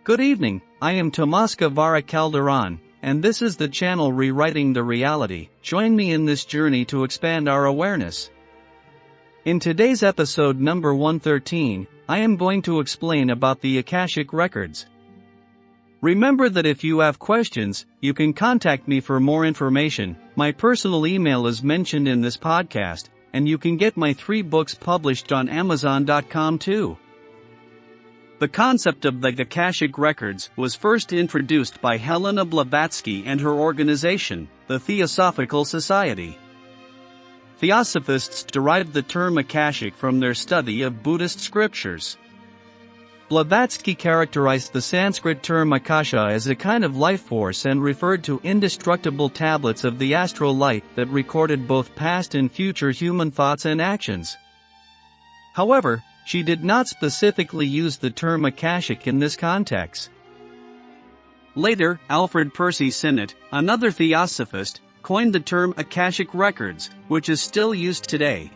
Good evening, I am Tomas Guevara Calderon, and this is the channel Rewriting the Reality. Join me in this journey to expand our awareness. In today's episode number 113, I am going to explain about the Akashic Records. Remember that if you have questions, you can contact me for more information. My personal email is mentioned in this podcast, and you can get my 3 books published on Amazon.com too. The concept of the Akashic Records was first introduced by Helena Blavatsky and her organization, the Theosophical Society. Theosophists derived the term Akashic from their study of Buddhist scriptures. Blavatsky characterized the Sanskrit term Akasha as a kind of life force and referred to indestructible tablets of the astral light that recorded both past and future human thoughts and actions. However, she did not specifically use the term Akashic in this context. Later, Alfred Percy Sinnett, another theosophist, coined the term Akashic Records, which is still used today.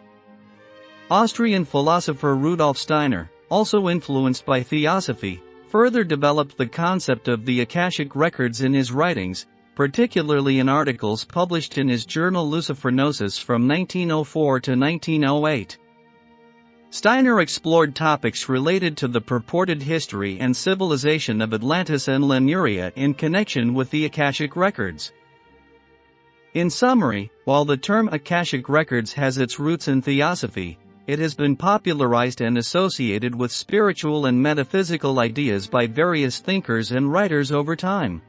Austrian philosopher Rudolf Steiner, also influenced by theosophy, further developed the concept of the Akashic Records in his writings, particularly in articles published in his journal Lucifer Gnosis from 1904 to 1908. Steiner explored topics related to the purported history and civilization of Atlantis and Lemuria in connection with the Akashic Records. In summary, while the term Akashic Records has its roots in theosophy, it has been popularized and associated with spiritual and metaphysical ideas by various thinkers and writers over time.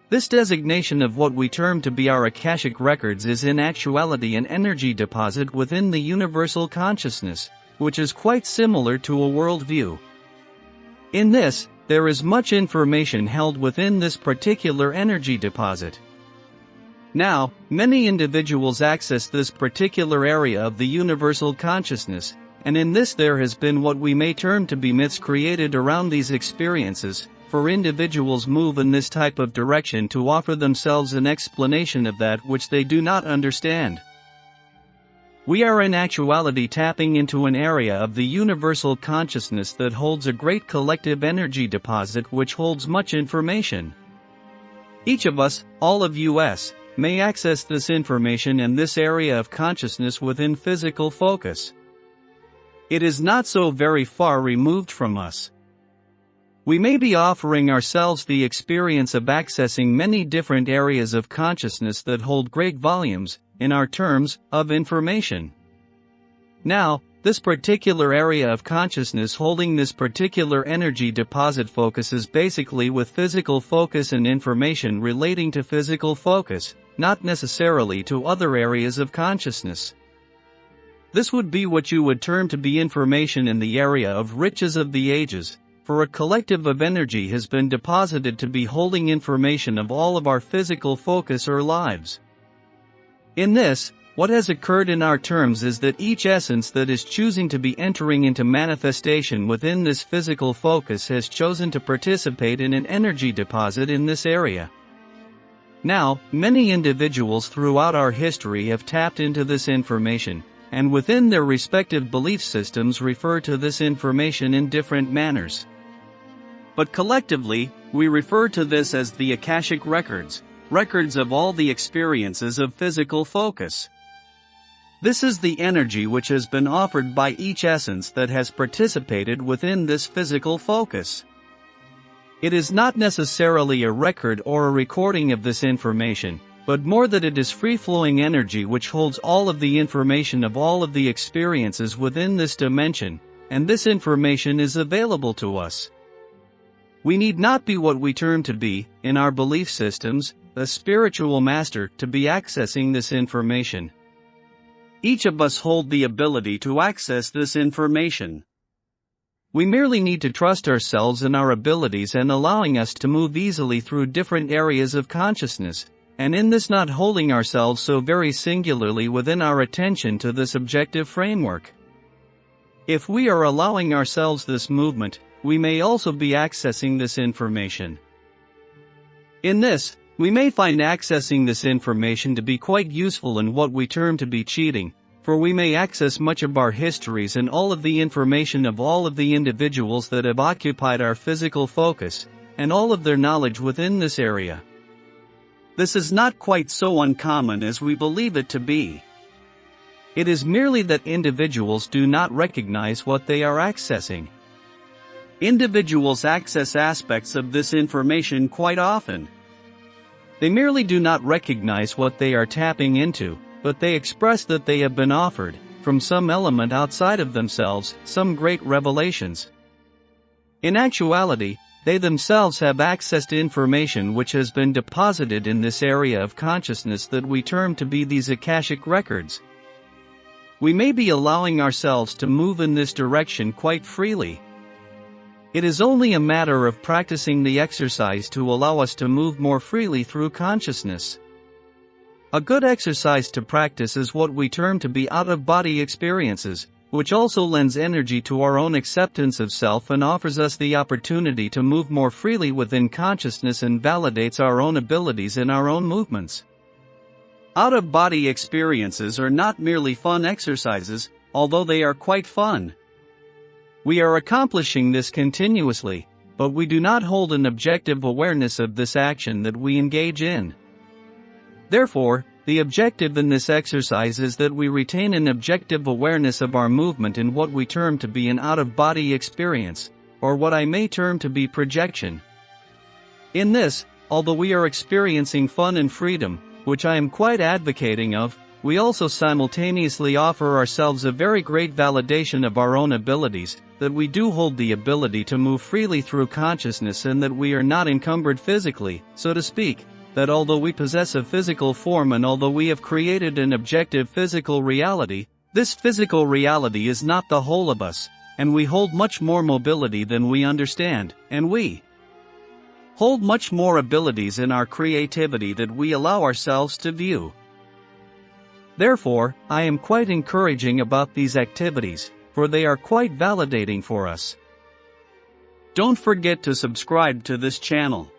This designation of what we term to be our Akashic Records is in actuality an energy deposit within the universal consciousness, which is quite similar to a worldview. In this, there is much information held within this particular energy deposit. Now, many individuals access this particular area of the universal consciousness, and in this there has been what we may term to be myths created around these experiences, for individuals move in this type of direction to offer themselves an explanation of that which they do not understand. We are in actuality tapping into an area of the universal consciousness that holds a great collective energy deposit which holds much information. Each of us, all of us, may access this information in this area of consciousness within physical focus. It is not so very far removed from us. We may be offering ourselves the experience of accessing many different areas of consciousness that hold great volumes, in our terms, of information. Now, this particular area of consciousness holding this particular energy deposit focuses basically with physical focus and information relating to physical focus, not necessarily to other areas of consciousness. This would be what you would term to be information in the area of riches of the ages, for a collective of energy has been deposited to be holding information of all of our physical focus or lives. In this, what has occurred in our terms is that each essence that is choosing to be entering into manifestation within this physical focus has chosen to participate in an energy deposit in this area. Now, many individuals throughout our history have tapped into this information, and within their respective belief systems refer to this information in different manners. But collectively, we refer to this as the Akashic Records, records of all the experiences of physical focus. This is the energy which has been offered by each essence that has participated within this physical focus. It is not necessarily a record or a recording of this information, but more that it is free-flowing energy which holds all of the information of all of the experiences within this dimension, and this information is available to us. We need not be what we term to be, in our belief systems, a spiritual master to be accessing this information. Each of us hold the ability to access this information. We merely need to trust ourselves and our abilities and allowing us to move easily through different areas of consciousness, and in this not holding ourselves so very singularly within our attention to this objective framework. If we are allowing ourselves this movement, we may also be accessing this information. In this, we may find accessing this information to be quite useful in what we term to be cheating, for we may access much of our histories and all of the information of all of the individuals that have occupied our physical focus, and all of their knowledge within this area. This is not quite so uncommon as we believe it to be. It is merely that individuals do not recognize what they are accessing. Individuals access aspects of this information quite often. They merely do not recognize what they are tapping into, but they express that they have been offered, from some element outside of themselves, some great revelations. In actuality, they themselves have access to information which has been deposited in this area of consciousness that we term to be these Akashic Records. We may be allowing ourselves to move in this direction quite freely. It is only a matter of practicing the exercise to allow us to move more freely through consciousness. A good exercise to practice is what we term to be out-of-body experiences, which also lends energy to our own acceptance of self and offers us the opportunity to move more freely within consciousness and validates our own abilities in our own movements. Out-of-body experiences are not merely fun exercises, although they are quite fun. We are accomplishing this continuously, but we do not hold an objective awareness of this action that we engage in. Therefore, the objective in this exercise is that we retain an objective awareness of our movement in what we term to be an out-of-body experience, or what I may term to be projection. In this, although we are experiencing fun and freedom, which I am quite advocating of, we also simultaneously offer ourselves a very great validation of our own abilities, that we do hold the ability to move freely through consciousness and that we are not encumbered physically, so to speak, that although we possess a physical form and although we have created an objective physical reality, this physical reality is not the whole of us, and we hold much more mobility than we understand, and we hold much more abilities in our creativity that we allow ourselves to view. Therefore, I am quite encouraging about these activities, for they are quite validating for us. Don't forget to subscribe to this channel.